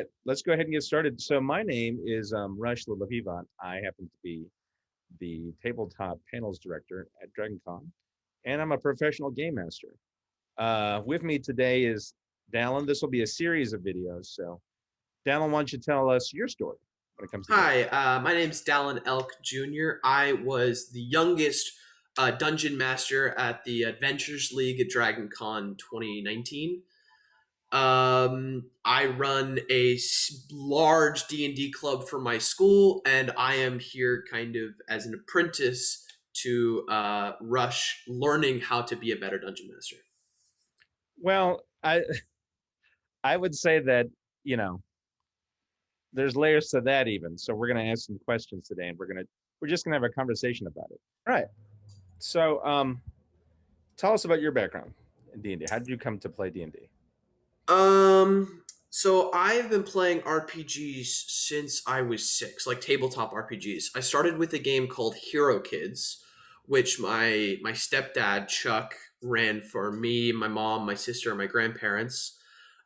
right, let's go ahead and get started. So my name is Rush Lilavivant. I happen to be the tabletop panels director at DragonCon, and I'm a professional game master. With me today is Dallan. This will be a series of videos. So, Dallan, why don't you tell us your story when it comes to games? Hi, my name's Dallan Elk Jr. I was the youngest dungeon master at the Adventures League at DragonCon 2019. I run a large D&D club for my school, and I am here kind of as an apprentice to Rush, learning how to be a better dungeon master. Well, I would say that you know there's layers to that even. So we're gonna ask some questions today, and we're just gonna have a conversation about it. All right. So tell us about your background in D&D. How did you come to play D&D? So I've been playing RPGs since I was 6, like tabletop RPGs. I started with a game called Hero Kids, which my stepdad Chuck ran for me, my mom, my sister, and my grandparents.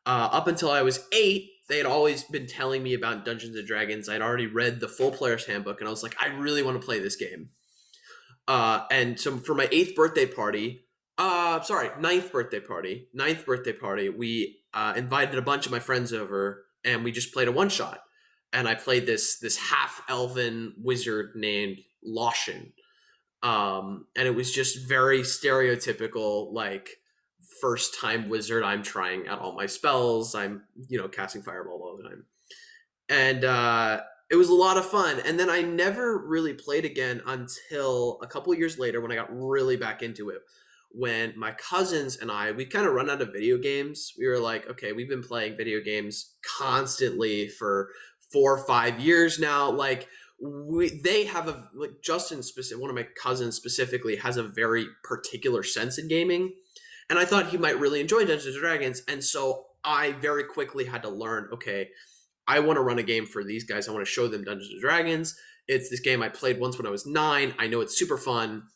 Up until I was 8, they had always been telling me about Dungeons and Dragons. I'd already read the full player's handbook, and I was like, I really want to play this game. And so for my ninth birthday party, we invited a bunch of my friends over, and we just played a one shot. And I played this half elven wizard named Loshin. And it was just very stereotypical, like first time wizard. I'm trying out all my spells. I'm casting fireball all the time, and it was a lot of fun. And then I never really played again until a couple years later when I got really back into it. When my cousins and we kind of run out of video games. We were like, okay, we've been playing video games constantly for 4 or 5 years now. Like they have Justin specific, one of my cousins specifically has a very particular sense in gaming. And I thought he might really enjoy Dungeons and Dragons. And so I very quickly had to learn, okay, I want to run a game for these guys. I want to show them Dungeons and Dragons. It's this game I played once when I was 9. I know it's super fun.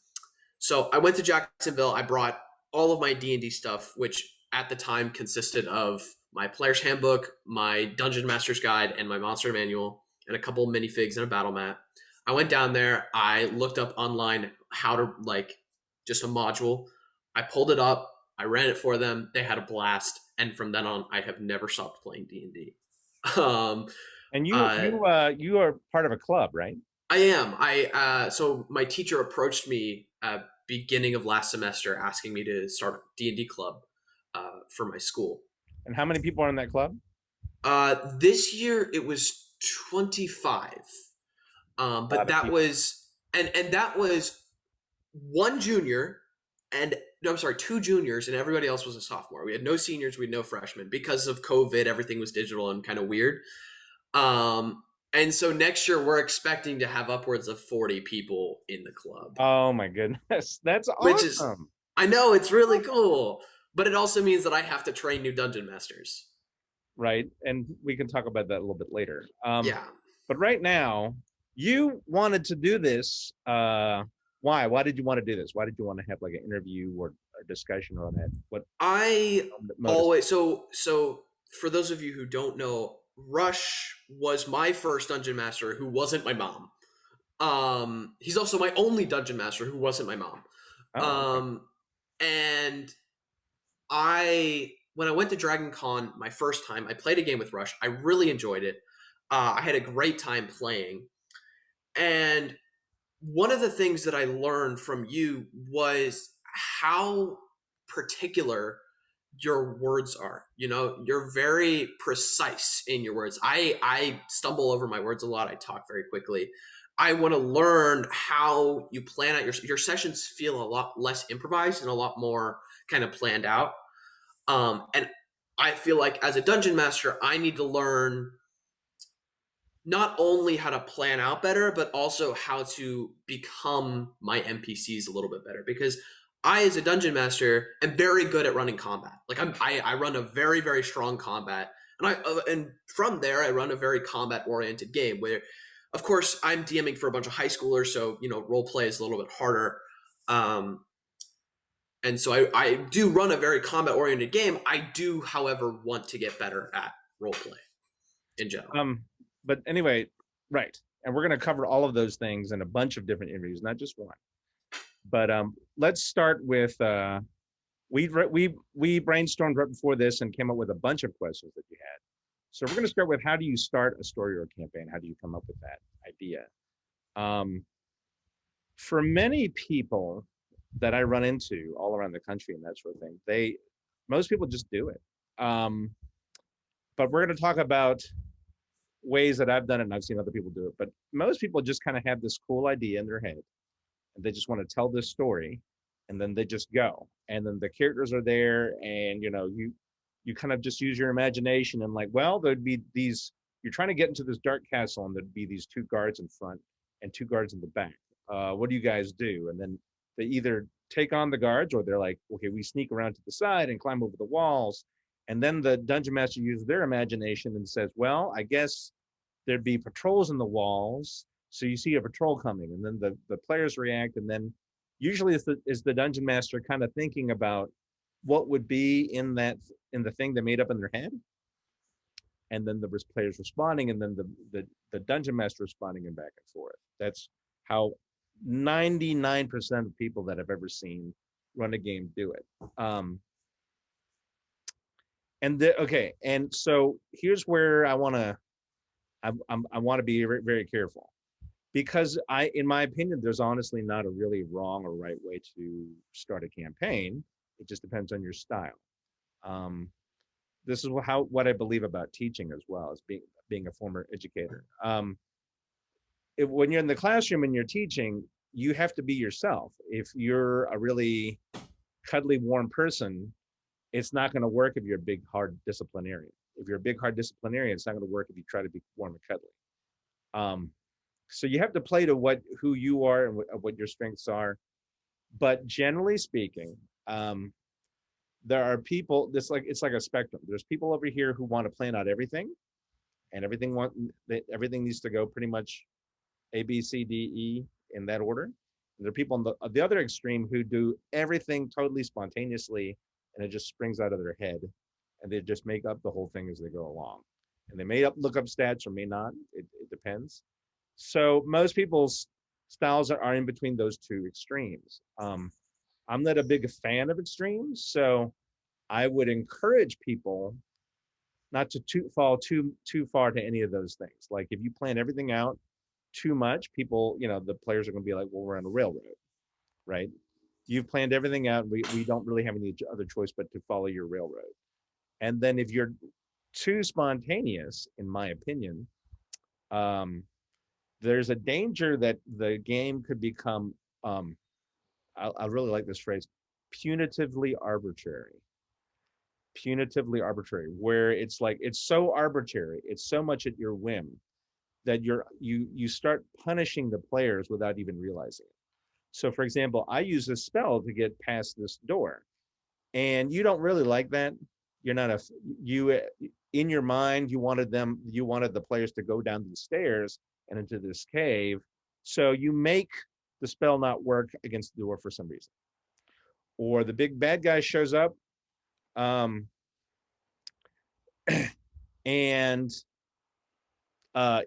So I went to Jacksonville. I brought all of my D&D stuff, which at the time consisted of my player's handbook, my Dungeon Master's Guide, and my monster manual, and a couple minifigs and a battle mat. I went down there. I looked up online how to, just a module. I pulled it up. I ran it for them. They had a blast. And from then on, I have never stopped playing D&D. And you are part of a club, right? I am. So my teacher approached me beginning of last semester asking me to start a D&D club for my school. And how many people are in that club? This year it was 25. But that was and that was one junior and no, I'm sorry, 2 juniors, and everybody else was a sophomore. We had no seniors, we had no freshmen. Because of COVID, everything was digital and kind of weird. And so next year we're expecting to have upwards of 40 people in the club. Oh my goodness. That's awesome. Which is, I know, it's really cool. But it also means that I have to train new dungeon masters. Right. And we can talk about that a little bit later. Yeah. But right now, you wanted to do this. Why? Why did you want to do this? Why did you want to have like an interview or a discussion on that? What I always so for those of you who don't know, Rush was my first dungeon master who wasn't my mom. He's also my only dungeon master who wasn't my mom. Okay. And when I went to DragonCon my first time, I played a game with Rush. I really enjoyed it. I had a great time playing. And one of the things that I learned from you was how particular your words are. You're very precise in your words. I stumble over my words a lot. I talk very quickly. I want to learn how you plan out your sessions. Feel a lot less improvised and a lot more kind of planned out. And I feel like as a dungeon master, I need to learn not only how to plan out better, but also how to become my NPCs a little bit better. Because I, as a dungeon master, am very good at running combat. Like I run a very, very strong combat, and from there I run a very combat-oriented game. Where, of course, I'm DMing for a bunch of high schoolers, so role play is a little bit harder. And so I do run a very combat-oriented game. I do, however, want to get better at role play. in general. Um, but anyway, right. And we're going to cover all of those things in a bunch of different interviews, not just one. But let's start with we brainstormed right before this and came up with a bunch of questions that you had. So we're going to start with how do you start a story or a campaign? How do you come up with that idea? Um, for many people that I run into all around the country and that sort of thing, most people just do it. Um, but we're going to talk about ways that I've done it and I've seen other people do it. But most people just kind of have this cool idea in their head and they just want to tell this story and then they just go. And then the characters are there and you kind of just use your imagination and like, well, there'd be these you're trying to get into this dark castle and there'd be these two guards in front and two guards in the back. What do you guys do? And then they either take on the guards or they're like, okay, we sneak around to the side and climb over the walls. And then the dungeon master uses their imagination and says, well, I guess there'd be patrols in the walls. So you see a patrol coming, and then the players react, and then usually is the dungeon master kind of thinking about what would be in the thing they made up in their head, and then the players responding, and then the dungeon master responding, and back and forth. That's how 99% of people that I've ever seen run a game do it. Okay, and so here's where I want to be very, very careful because in my opinion, there's honestly not a really wrong or right way to start a campaign. It just depends on your style. This is what I believe about teaching as well as being a former educator. When you're in the classroom and you're teaching, you have to be yourself. If you're a really cuddly, warm person, it's not going to work if you're a big, hard disciplinarian. If you're a big, hard disciplinarian, it's not going to work if you try to be warm and cuddly. So you have to play to who you are and what your strengths are. But generally speaking, there are people. It's like a spectrum. There's people over here who want to plan out everything, and everything needs to go pretty much A, B, C, D, E in that order. And there are people on the other extreme who do everything totally spontaneously, and it just springs out of their head, and they just make up the whole thing as they go along. And they may look up stats or may not. It depends. So most people's styles are in between those two extremes. I'm not a big fan of extremes, so I would encourage people not to fall too far to any of those things. Like if you plan everything out too much, people, the players are going to be like, well, we're on a railroad, right? You've planned everything out. We don't really have any other choice but to follow your railroad. And then if you're too spontaneous, in my opinion, there's a danger that the game could become, I really like this phrase, punitively arbitrary. Punitively arbitrary, where it's like, it's so arbitrary, it's so much at your whim that you start punishing the players without even realizing it. So for example, I use this spell to get past this door, and you don't really like that. You're not in your mind, you wanted the players to go down the stairs and into this cave. So you make the spell not work against the door for some reason. Or the big bad guy shows up, and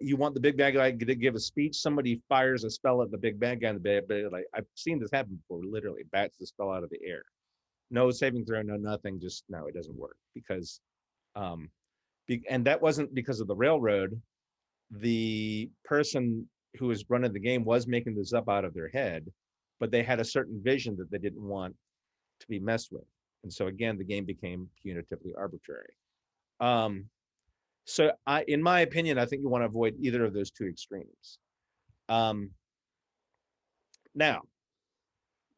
you want the big bad guy to give a speech. Somebody fires a spell at the big bad guy in the bed, but like I've seen this happen before. Literally, bats the spell out of the air. No saving throw, no nothing. Just no, it doesn't work because, and that wasn't because of the railroad. The person who was running the game was making this up out of their head, but they had a certain vision that they didn't want to be messed with, and so again, the game became punitively arbitrary. So in my opinion, I think you want to avoid either of those two extremes. Now,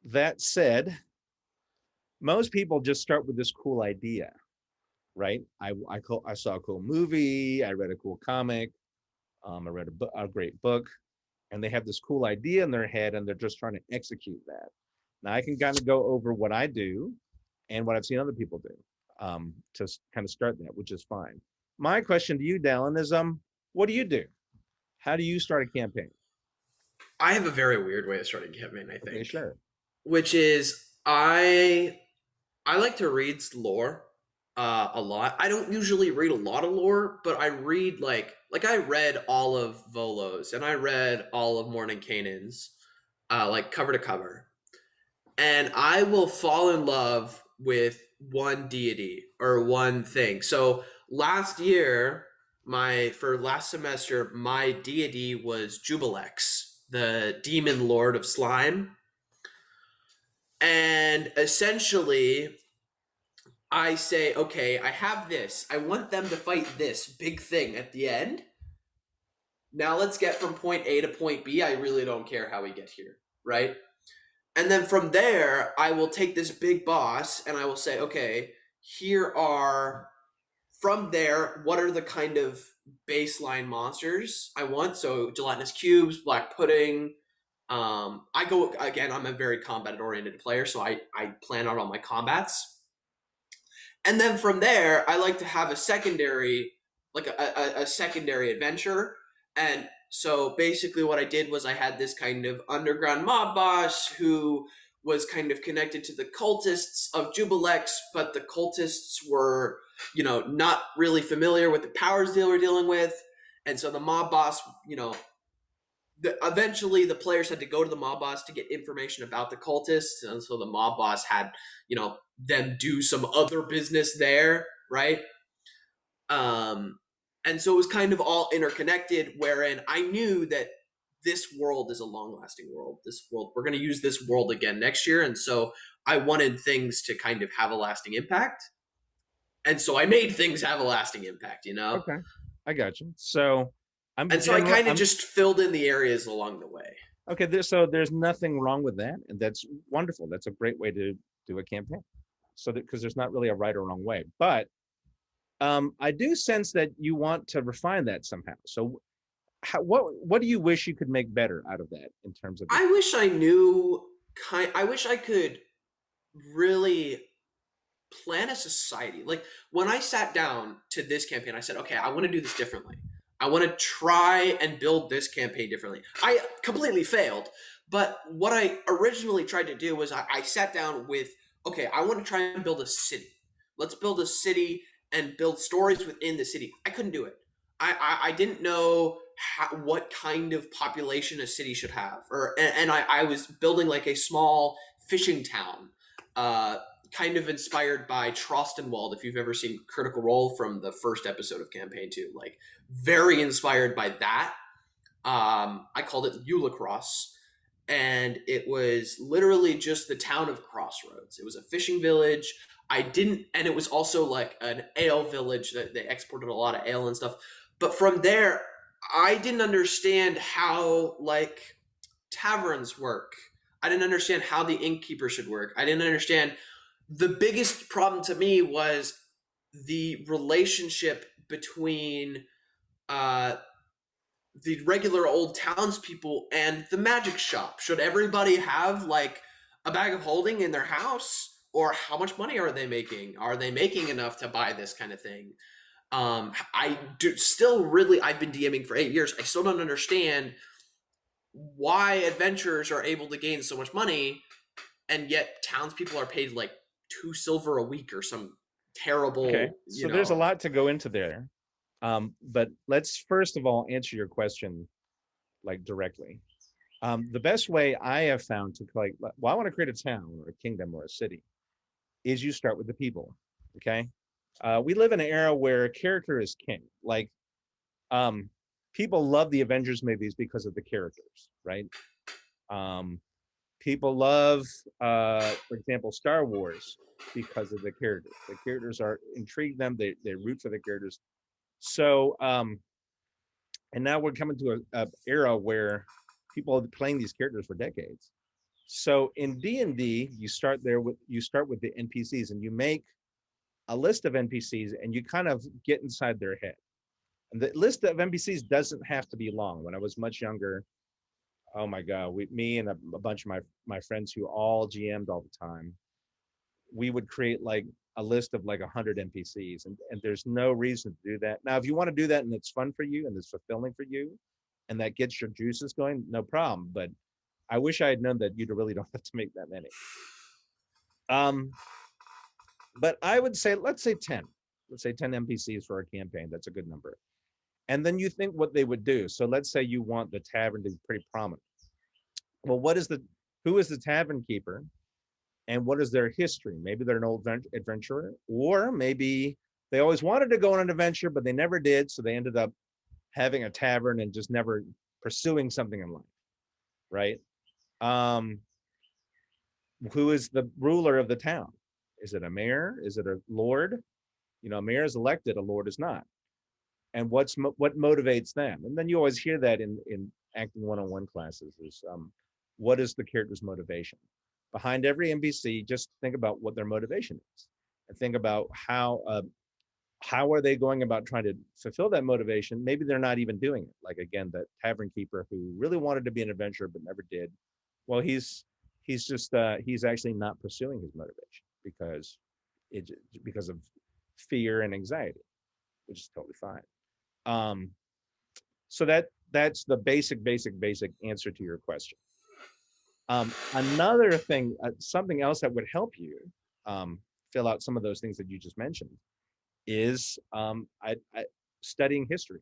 that said, most people just start with this cool idea, right? I saw a cool movie, I read a cool comic, I read a great book, and they have this cool idea in their head, and they're just trying to execute that. Now, I can kind of go over what I do and what I've seen other people do to kind of start that, which is fine. My question to you, Dallan, is what do you do? How do you start a campaign? I have a very weird way of starting Hitman, I Okay, think, sure. which is I like to read lore, a lot. I don't usually read a lot of lore, but I read like I read all of Volo's and I read all of Mordenkainen's, like cover to cover, and I will fall in love with one deity or one thing. So last year, my for last semester, my deity was Jubilex, the demon lord of slime, and essentially I say, okay, I have this. I want them to fight this big thing at the end. Now let's get from point A to point B. I really don't care how we get here, right? And then from there, I will take this big boss and I will say, okay, here are, from there, what are the kind of baseline monsters I want? So gelatinous cubes, black pudding. I go, again, I'm a very combat oriented player, so I plan out all my combats. And then from there, I like to have a secondary, like a secondary adventure. And so basically, what I did was I had this kind of underground mob boss who was kind of connected to the cultists of Jubilex, but the cultists were, not really familiar with the powers they were dealing with. And so the mob boss, eventually the players had to go to the mob boss to get information about the cultists, and so the mob boss had them do some other business there, right? um and so it was kind of all interconnected, wherein I knew that this world is a long lasting world. This world, we're going to use this world again next year, and so I wanted things to kind of have a lasting impact, and so I made things have a lasting impact. Okay, I got you. So I'm And so I general. kind of I'm just filled in the areas along the way. okay. So there's nothing wrong with that, and that's wonderful. That's a great way to do a campaign. So that because there's not really a right or wrong way, but I do sense that you want to refine that somehow. So what do you wish you could make better out of that in terms of the I wish I knew I wish I could really plan a society. Like when I sat down to this campaign, I said, okay, I want to do this differently. I want to try and build this campaign differently. I completely failed. But what I originally tried to do was I sat down with, okay, I want to try and build a city. Let's build a city and build stories within the city. I couldn't do it. I didn't know what kind of population a city should have. And I was building like a small fishing town, kind of inspired by Trostenwald, if you've ever seen Critical Role from the first episode of Campaign 2. Like, very inspired by that. I called it Ulacross, and it was literally just the town of Crossroads. It was a fishing village. And it was also like an ale village that they exported a lot of ale and stuff. But from there, I didn't understand how, like, taverns work. I didn't understand how the innkeeper should work. I didn't understand. The biggest problem to me was the relationship between uh, the regular old townspeople and the magic shop. Should everybody have like a bag of holding in their house? Or how much money are they making? Are they making enough to buy this kind of thing? I do still really, I've been DMing for 8 years. I still don't understand why adventurers are able to gain so much money, and yet townspeople are paid like 2 silver a week or some Okay, terrible, so there's a lot to go into there. But let's first of all answer your question like directly. The best way I have found to like, well, I want to create a town or a kingdom or a city, is you start with the people. Okay, we live in an era where a character is king. Like, people love the Avengers movies because of the characters, right? Um, People love, for example, Star Wars because of the characters. The characters are intrigue them. They root for the characters. So, and now we're coming to a era where people have been playing these characters for decades. So in D&D, you start with the NPCs and you make a list of NPCs and you kind of get inside their head. And the list of NPCs doesn't have to be long. When I was much younger, oh my God, me and a bunch of my friends who all GM'd all the time, we would create like a list of like 100 NPCs, and there's no reason to do that. Now, if you want to do that and it's fun for you and it's fulfilling for you, and that gets your juices going, no problem. But I wish I had known that you really don't have to make that many. Um, But I would say, let's say 10. Let's say 10 NPCs for our campaign. That's a good number. And then you think what they would do. So let's say you want the tavern to be pretty prominent. Well, who is the tavern keeper and what is their history? Maybe they're an old adventurer, or maybe they always wanted to go on an adventure, but they never did. So they ended up having a tavern and just never pursuing something in life, right? Um, who is the ruler of the town? Is it a mayor? Is it a lord? You know, a mayor is elected, a lord is not. And what motivates them? And then you always hear that in acting one-on-one classes is what is the character's motivation? Behind every NPC, just think about what their motivation is, and think about how are they going about trying to fulfill that motivation. Maybe they're not even doing it. Like again, that tavern keeper who really wanted to be an adventurer but never did. Well, he's just he's actually not pursuing his motivation it because of fear and anxiety, which is totally fine. Um, so that's the basic answer to your question. Another thing, something else that would help you fill out some of those things that you just mentioned is studying history.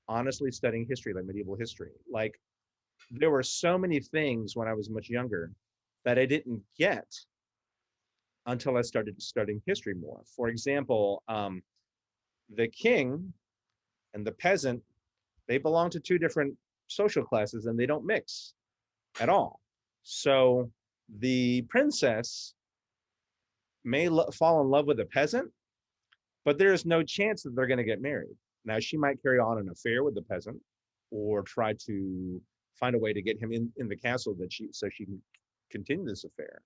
Honestly, studying history, like medieval history. Like there were so many things when I was much younger that I didn't get until I started studying history more. For example, the king and the peasant, they belong to two different social classes and they don't mix at all. So the princess may fall in love with a peasant, but there is no chance that they're going to get married. Now, she might carry on an affair with the peasant or try to find a way to get him in the castle so she can continue this affair.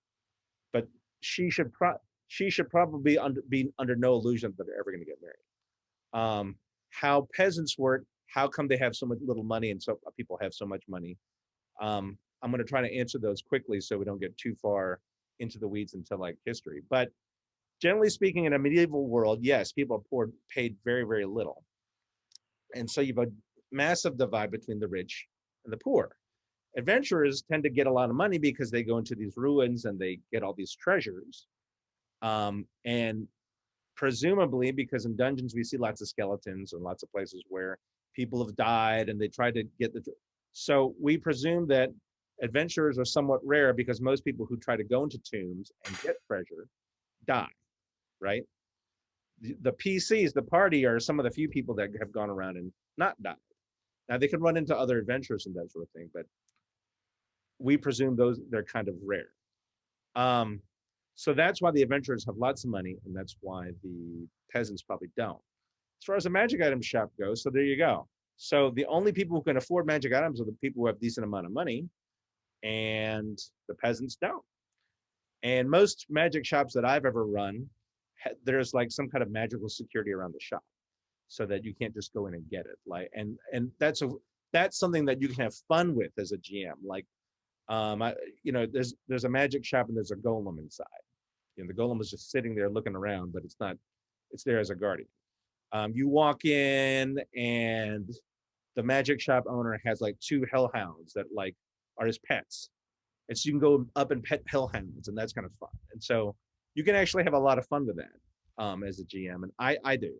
But she should probably be under no illusion that they're ever going to get married. How peasants work, how come they have so much little money and so people have so much money? I'm going to try to answer those quickly so we don't get too far into the weeds into like history. But generally speaking, in a medieval world, yes, people are paid very, very little. And so you have a massive divide between the rich and the poor. Adventurers tend to get a lot of money because they go into these ruins and they get all these treasures. And presumably, because in dungeons we see lots of skeletons and lots of places where people have died and they try to get so we presume that adventurers are somewhat rare because most people who try to go into tombs and get treasure die, right? The PCs, the party, are some of the few people that have gone around and not died. Now they can run into other adventures and that sort of thing, but we presume they're kind of rare. So that's why the adventurers have lots of money, and that's why the peasants probably don't. As far as the magic item shop goes, so there you go. So the only people who can afford magic items are the people who have a decent amount of money, and the peasants don't. And most magic shops that I've ever run, there's like some kind of magical security around the shop, so that you can't just go in and get it. Like, and that's something that you can have fun with as a GM. Like, there's a magic shop and there's a golem inside. You know, the golem is just sitting there looking around, but it's there as a guardian. You walk in and the magic shop owner has like two hellhounds that like are his pets. And so you can go up and pet hellhounds, and that's kind of fun. And so you can actually have a lot of fun with that as a GM, and I do.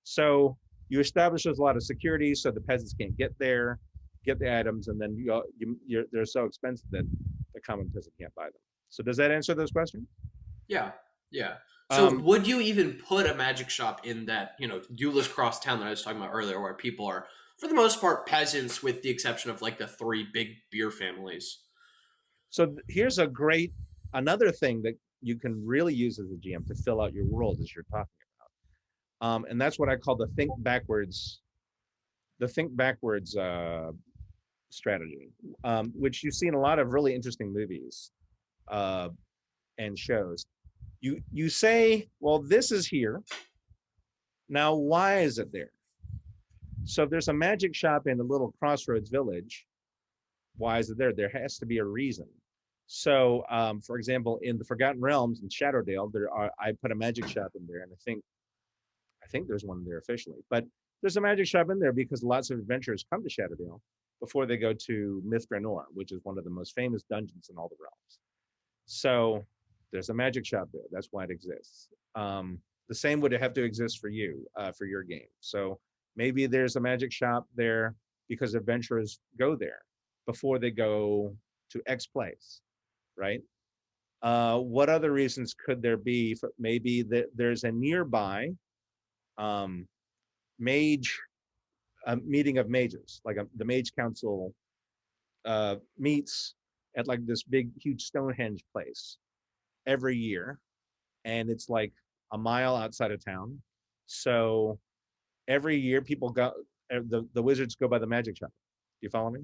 So you establish there's a lot of security so the peasants can't get there, get the items, and then they're so expensive that the common peasant can't buy them. So does that answer those questions? Yeah, yeah. So would you even put a magic shop in that, Euless Cross town that I was talking about earlier, where people are, for the most part, peasants, with the exception of like the three big beer families? So here's another thing that you can really use as a GM to fill out your world as you're talking about. And that's what I call the think backwards strategy, which you see in a lot of really interesting movies and shows. You say, well, this is here. Now, why is it there? So if there's a magic shop in a little crossroads village, why is it there? There has to be a reason. So, for example, in the Forgotten Realms in Shadowdale, I put a magic shop in there, and I think there's one there officially, but there's a magic shop in there because lots of adventurers come to Shadowdale before they go to Mithranor, which is one of the most famous dungeons in all the realms. So There's a magic shop there. That's why it exists. The same would have to exist for you, for your game. So maybe there's a magic shop there because adventurers go there before they go to X place, right? What other reasons could there be? For, maybe that there's a nearby um, mage meeting of mages, like the mage council meets at like this big, huge Stonehenge place every year, and it's like a mile outside of town. So every year, people go. The wizards go by the magic shop. Do you follow me?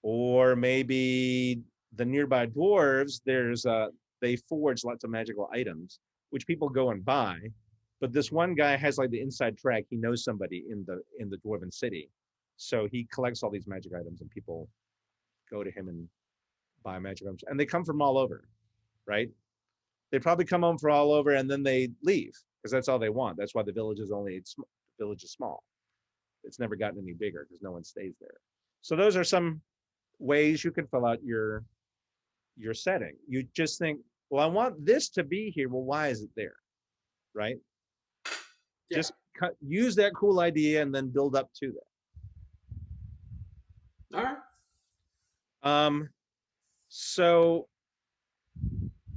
Or maybe the nearby dwarves. There's they forge lots of magical items, which people go and buy. But this one guy has like the inside track. He knows somebody in the dwarven city, so he collects all these magic items, and people go to him and buy magic items, and they come from all over, right? They probably come home from all over, and then they leave because that's all they want. That's why the village is village is small. It's never gotten any bigger because no one stays there. So those are some ways you can fill out your setting. You just think, well, I want this to be here. Well, why is it there? Right? Yeah. Just use that cool idea and then build up to All right. that. So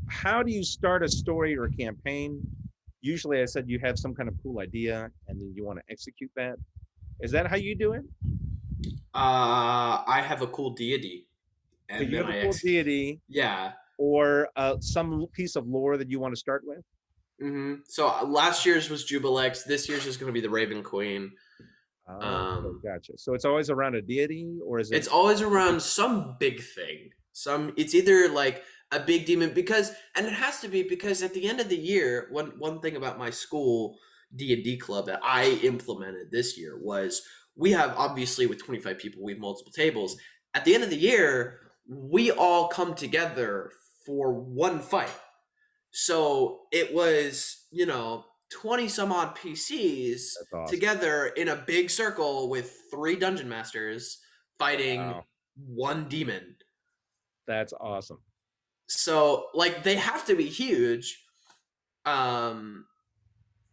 how do you start a story or a campaign? Usually I said you have some kind of cool idea and then you want to execute that. Is that how you do it? I have a cool deity, So and you then have a I cool deity yeah. or some piece of lore that you want to start with? So last year's was Jubilex. This year's is going to be the Raven Queen. Oh, okay, Um, gotcha. So it's always around a deity, or is it? it's always around some big thing. It's either like a big demon because, and it has to be because at the end of the year, one thing about my school D&D club that I implemented this year was we have obviously with 25 people we have multiple tables. At the end of the year, we all come together for one fight. So it was, 20 some odd PCs That's awesome. together in a big circle with three dungeon masters fighting Wow, one demon. that's awesome. So like they have to be huge. Um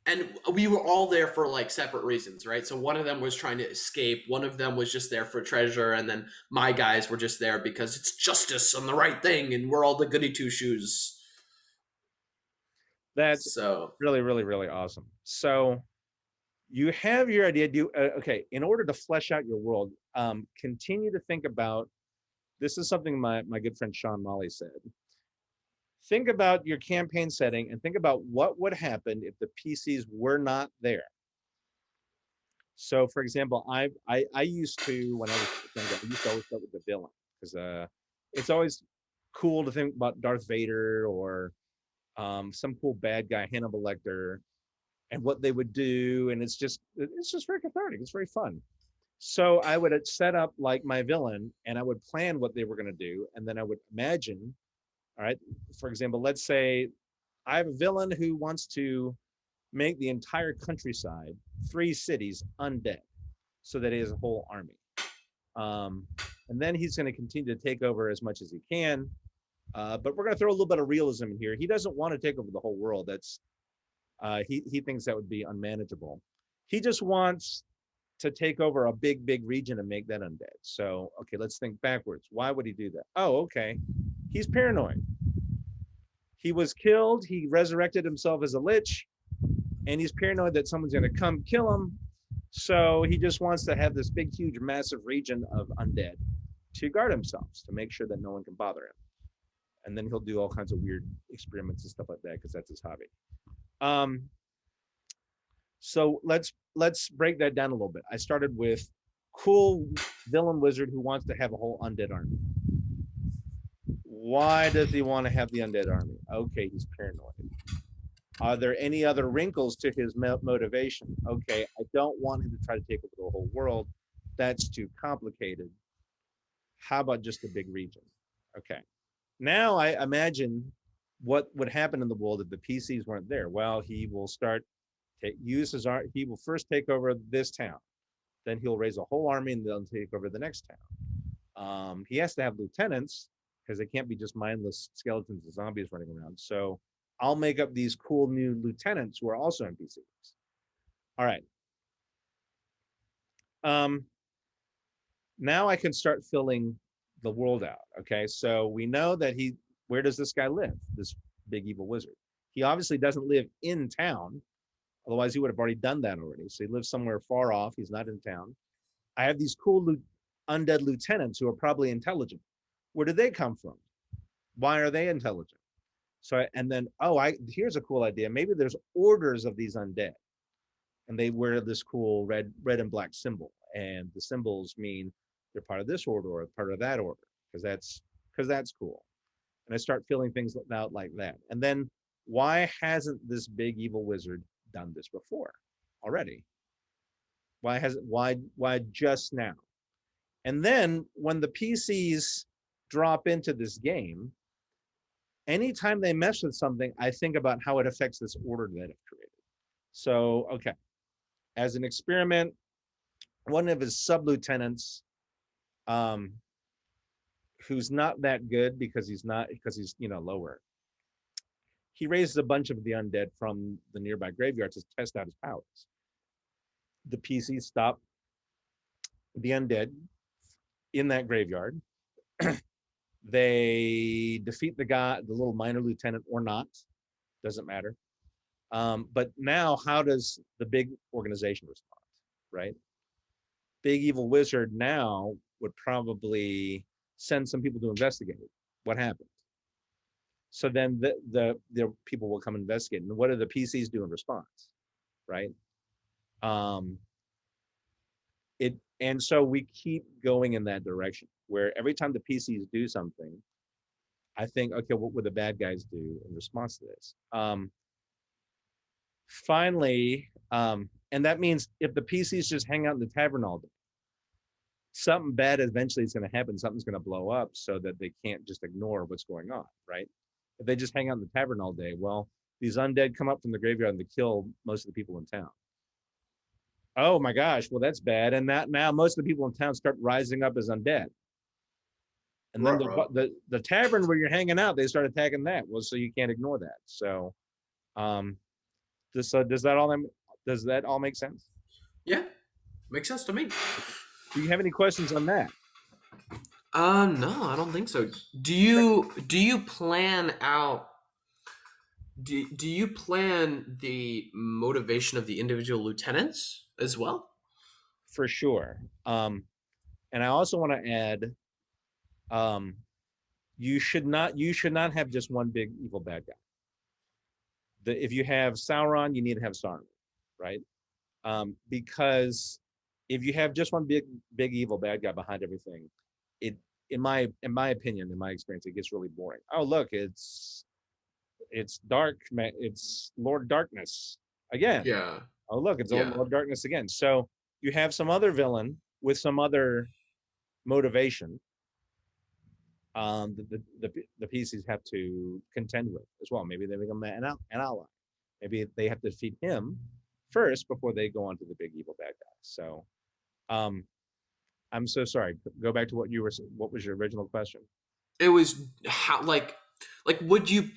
and we were all there for like separate reasons, right? So one of them was trying to escape, one of them was just there for treasure, and then my guys were just there because it's justice and the right thing and we're all the goody two shoes. That's So really, really, really awesome. So you have your idea. Do okay. In order to flesh out your world, continue to think about. This is something my good friend Sean Molly said. Think about your campaign setting and think about what would happen if the PCs were not there. So, for example, I used to when I was younger, I used to always start with the villain because it's always cool to think about Darth Vader or some cool bad guy, Hannibal Lecter, and what they would do, and it's just very cathartic. It's very fun. So I would set up like my villain, and I would plan what they were going to do, and then I would imagine. All right, for example, let's say I have a villain who wants to make the entire countryside, 3 cities, undead, so that he has a whole army. Um, and then he's going to continue to take over as much as he can. But we're going to throw a little bit of realism in here. He doesn't want to take over the whole world. He thinks that would be unmanageable. He just wants to take over a big region and make that undead. So okay, let's think backwards. Why would he do that? Oh, okay, he's paranoid. He was killed. He resurrected himself as a lich, and he's paranoid that someone's going to come kill him. So he just wants to have this big, huge, massive region of undead to guard himself, to make sure that no one can bother him. And then he'll do all kinds of weird experiments and stuff like that because that's his hobby. Um, so let's break that down a little bit. I started with cool villain wizard who wants to have a whole undead army. Why does he want to have the undead army? Okay, he's paranoid. Are there any other wrinkles to his motivation? Okay, I don't want him to try to take over the whole world. That's too complicated. How about just a big region? Okay. Now I imagine what would happen in the world if the PCs weren't there. Well, he will start use his art. He will first take over this town, then he'll raise a whole army and then take over the next town. He has to have lieutenants because they can't be just mindless skeletons and zombies running around. So I'll make up these cool new lieutenants who are also NPCs. All right. Um, now I can start filling the world out. Okay, so we know that where does this guy live? This big evil wizard. He obviously doesn't live in town, otherwise he would have already done that already. So he lives somewhere far off. He's not in town. I have these cool undead lieutenants who are probably intelligent. Where did they come from? Why are they intelligent? So and then here's a cool idea. Maybe there's orders of these undead, and they wear this cool red and black symbol, and the symbols mean they're part of this order or part of that order because that's cool. And I start feeling things out like that. And then why hasn't this big evil wizard done this before already? Why just now? And then when the PCs drop into this game, anytime they mess with something, I think about how it affects this order that I've created. So, okay, as an experiment, one of his sub-lieutenants, who's not that good because he's lower. He raises a bunch of the undead from the nearby graveyard to test out his powers. The PCs stop the undead in that graveyard. They defeat the little minor lieutenant or not, doesn't matter. But now, how does the big organization respond, right? Big evil wizard now would probably send some people to investigate what happened. So then the people will come investigate. And what do the PCs do in response, right? And so we keep going in that direction where every time the PCs do something, I think, okay, what would the bad guys do in response to this? Finally, and that means if the PCs just hang out in the tavern all day, something bad eventually is going to happen. Something's going to blow up so that they can't just ignore what's going on, right? If they just hang out in the tavern all day, well, these undead come up from the graveyard and they kill most of the people in town. Oh my gosh, well, that's bad. And that now most of the people in town start rising up as undead. And then the tavern where you're hanging out, they start attacking that. Well, so you can't ignore that. So does that all make sense? Yeah, makes sense to me. Do you have any questions on that? No, I don't think so. Do you plan out? Do you plan the motivation of the individual lieutenants as well? For sure. And I also want to add, you should not have just one big evil bad guy. If you have Sauron, you need to have Sauron, right? Because if you have just one big evil bad guy behind everything, it in my opinion, in my experience, it gets really boring. Oh, look, it's dark, it's Lord Darkness again. Yeah. Oh, look, it's old Lord Darkness again. So you have some other villain with some other motivation, the PCs have to contend with as well. Maybe they become an ally. Maybe they have to defeat him first before they go on to the big evil bad guy. So I'm so sorry. Go back to what was your original question? It was how would you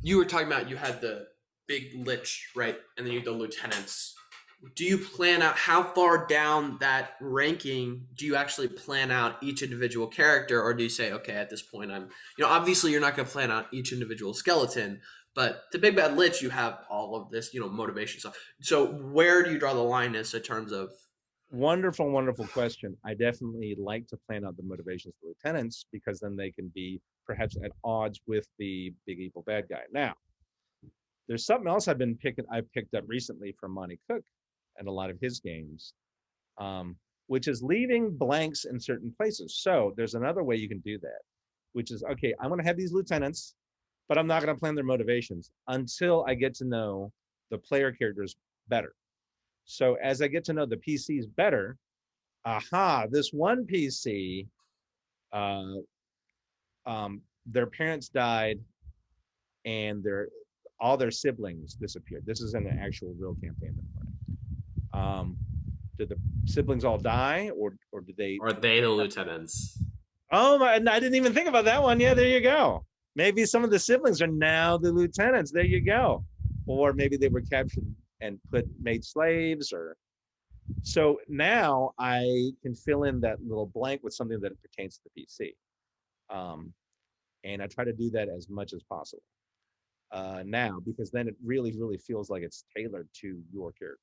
you were talking about you had the big lich, right? And then you had the lieutenants. Do you plan out how far down that ranking do you actually plan out each individual character, or do you say, okay, at this point obviously you're not going to plan out each individual skeleton, but the big bad lich, you have all of this motivation stuff. So where do you draw the line in terms of? Wonderful question. I definitely like to plan out the motivations of the lieutenants because then they can be perhaps at odds with the big evil bad guy. Now, there's something else I've picked up recently from Monty Cook and a lot of his games, which is leaving blanks in certain places. So there's another way you can do that, which is, okay, I'm going to have these lieutenants, but I'm not going to plan their motivations until I get to know the player characters better. So as I get to know the PCs better, this one PC, their parents died and all their siblings disappeared. This is an actual real campaign that I'm running. Did the siblings all die, or did they? Are they the lieutenants? Oh my! I didn't even think about that one. Yeah, there you go. Maybe some of the siblings are now the lieutenants. There you go. Or maybe they were captured and made slaves. Or so now I can fill in that little blank with something that pertains to the PC. Um, and I try to do that as much as possible now, because then it really feels like it's tailored to your character.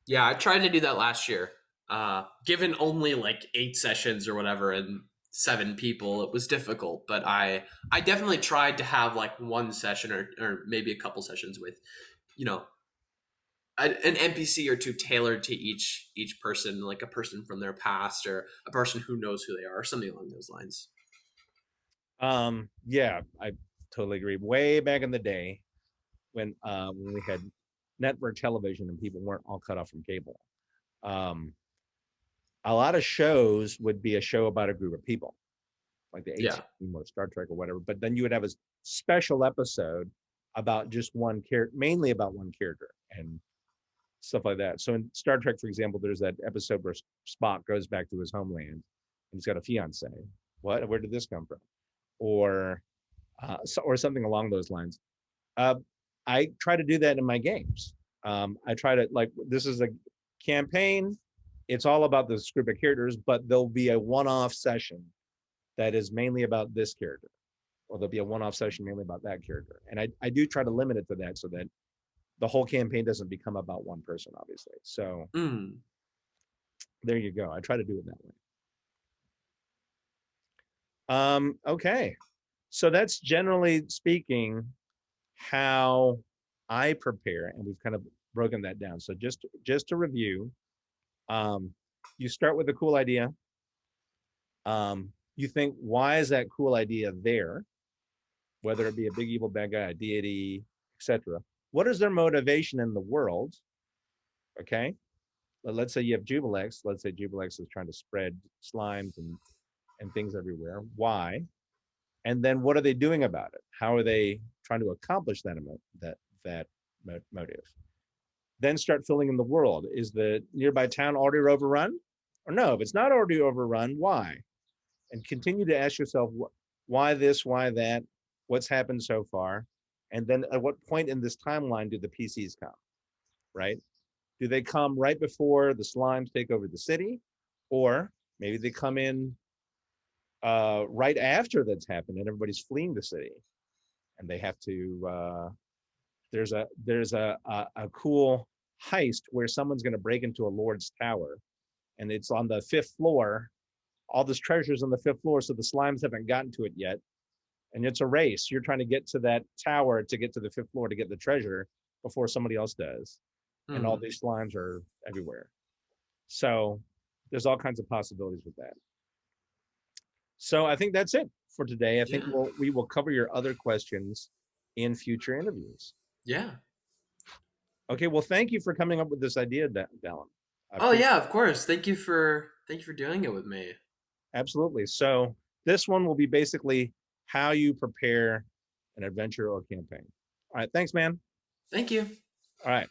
Yeah, I tried to do that last year. Given only like 8 sessions or whatever and 7 people, it was difficult. But I definitely tried to have like one session or maybe a couple sessions with, you know, an NPC or two tailored to each person, like a person from their past or a person who knows who they are, or something along those lines. Yeah, I totally agree. Way back in the day, when we had network television and people weren't all cut off from cable, um, a lot of shows would be a show about a group of people, like the A Yeah, Team or Star Trek or whatever. But then you would have a special episode about just one character, mainly about one character and stuff like that. So in Star Trek, for example, there's that episode where Spock goes back to his homeland and he's got a fiance. What? Where did this come from? Or or something along those lines. Uh, I try to do that in my games. I try to, like, this is a campaign. It's all about this group of characters, but there'll be a one-off session that is mainly about this character, or there'll be a one-off session mainly about that character. And I do try to limit it to that so that the whole campaign doesn't become about one person, obviously. So mm. there you go. I try to do it that way. Okay. So that's generally speaking how I prepare, and we've kind of broken that down. So just to review, um, you start with a cool idea. You think, why is that cool idea there? Whether it be a big evil bad guy, a deity, etc. What is their motivation in the world? Okay. Let's say you have Jubilex. Let's say Jubilex is trying to spread slimes and things everywhere. Why? And then what are they doing about it? How are they trying to accomplish that motive? Then start filling in the world. Is the nearby town already overrun? Or no, if it's not already overrun, why? And continue to ask yourself, why this, why that, what's happened so far? And then at what point in this timeline do the PCs come, right? Do they come right before the slimes take over the city? Or maybe they come in right after that's happened and everybody's fleeing the city and they have to there's a cool heist where someone's going to break into a lord's tower and it's on the fifth floor. All this treasure's on the fifth floor, so the slimes haven't gotten to it yet, and it's a race. You're trying to get to that tower to get to the fifth floor to get the treasure before somebody else does, and all Mm. these slimes are everywhere. So there's all kinds of possibilities with that. So I think that's it for today. I think Yeah, we will cover your other questions in future interviews. yeah. Okay, well, thank you for coming up with this idea, Dallan. I Oh appreciate yeah, it. of course. Thank you for doing it with me. Absolutely. So this one will be basically how you prepare an adventure or campaign. All right, thanks, man. Thank you. All right.